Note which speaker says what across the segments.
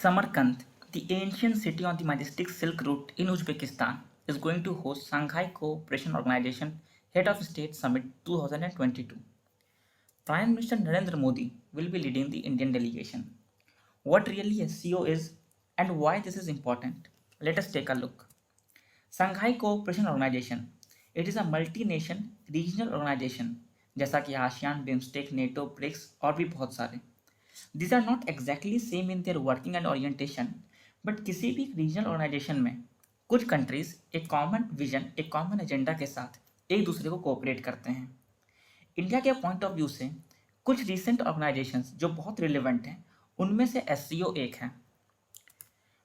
Speaker 1: Samarkand, the ancient city on the majestic Silk Route in Uzbekistan, is going to host Shanghai Cooperation Organization Head of State Summit 2022. Prime Minister Narendra Modi will be leading the Indian delegation. What really SCO is and why this is important? Let us take a look. Shanghai Cooperation Organization. It is a multi-nation regional organization जैसा कि ASEAN, BIMSTEC, NATO, BRICS और भी बहुत सारे. These are not exactly same in their working and orientation, but किसी भी regional organisation में कुछ कंट्रीज एक कॉमन विजन, एक कॉमन एजेंडा के साथ एक दूसरे को कोऑपरेट करते हैं. इंडिया के पॉइंट ऑफ व्यू से कुछ रिसेंट ऑर्गेनाइजेशंस जो बहुत रिलेवेंट हैं उनमें से एससीओ एक है.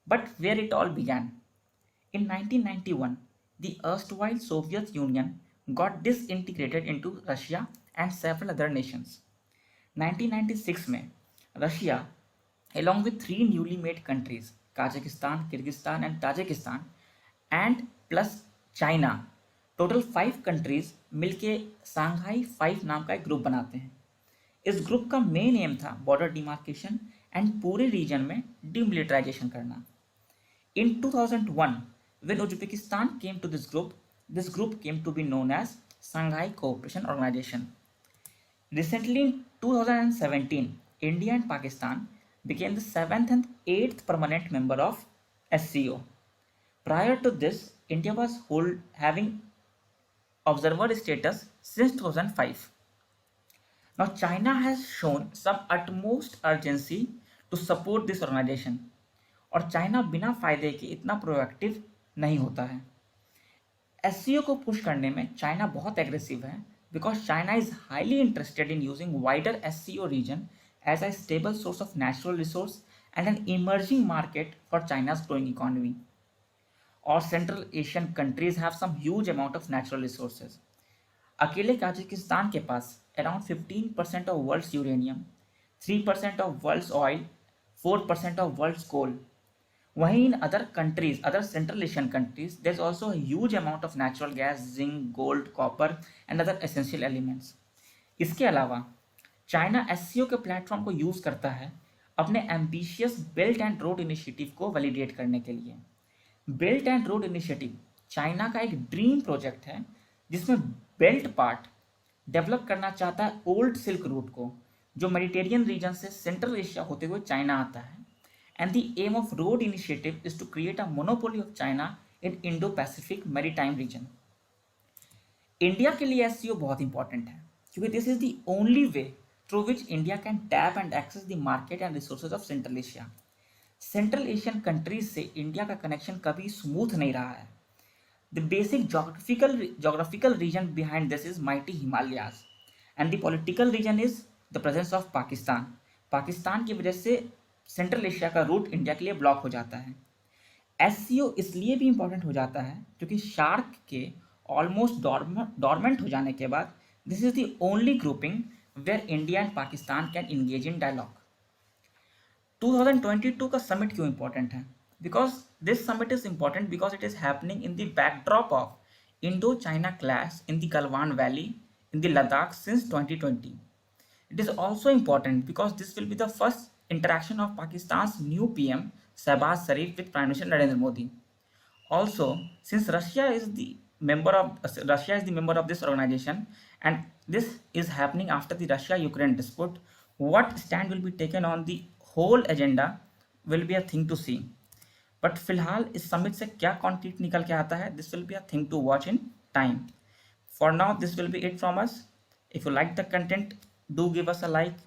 Speaker 1: But where it all began in 1991, the erstwhile Soviet Union got disintegrated into Russia and several other nations. 1996 में Russia along with three newly made countries Kazakhstan, Kyrgyzstan and Tajikistan and plus China, total 5 countries मिलके Shanghai 5 नाम का एक group बनाते हैं. इस group का main M था बॉर्डर डिमार्केशन एंड पूरे रीजन में डिमिलिटराइजेशन करना. In 2001, when Uzbekistan came to this group came to be known as Shanghai Cooperation Organization. Recently, in 2017, India and Pakistan became the 7th and 8th permanent member of SCO. Prior to this, India was having observer status since 2005. Now, China has shown some utmost urgency to support this organization. और China बिना फायदे के इतना proactive नहीं होता है. SCO को push करने में चाइना बहुत एग्रेसिव है because China is highly interested in using wider SCO region as a stable source of natural resource and an emerging market for China's growing economy. और central Asian countries have some huge amount of natural resources. अकेले Kazakhstan के पास around 15% of world's uranium, 3% of world's oil, 4% of world's coal. वहीं in other countries, other central Asian countries, there is also huge amount of natural gas, zinc, gold, copper and other essential elements. इसके अलावा China SCO के platform को use करता है अपने ambitious belt and road initiative को validate करने के लिए. Belt and road initiative China का एक ड्रीम प्रोजेक्ट है जिसमें बेल्ट पार्ट डेवलप करना चाहता है ओल्ड सिल्क रूट को, जो मेडिटेरियन रीजन से सेंट्रल एशिया होते हुए चाइना आता है. And the aim of road initiative is to create a monopoly of China in Indo-Pacific maritime region. India के लिए एससीओ बहुत इंपॉर्टेंट है क्योंकि this is the only way through which India can tap and access the market and resources of Central Asia. Central Asian countries से India का connection कभी smooth नहीं रहा है. The basic geographical reason behind this is mighty Himalayas and the political reason is the presence of Pakistan. Pakistan की वजह से Central Asia का रूट इंडिया के लिए ब्लॉक हो जाता है. एससीओ इसलिए भी इंपॉर्टेंट हो जाता है क्योंकि शार्क के ऑलमोस्ट डॉर्मेंट हो जाने के बाद this is the only grouping where India and Pakistan can engage in dialogue. 2022 का समिट क्यों इंपॉर्टेंट है? Because this summit is important because it is happening in the backdrop of Indo China clash in the Galwan valley in the Ladakh since 2020. It is also important because this will be the first interaction of Pakistan's new PM Shehbaz Sharif with Prime Minister Narendra Modi. Also, since Russia is the member of this organization, and this is happening after the Russia-Ukraine dispute, what stand will be taken on the whole agenda will be a thing to see. But फिलहाल इस summit से क्या concrete निकल के आता है, this will be a thing to watch in time. For now, this will be it from us. If you like the content, do give us a like,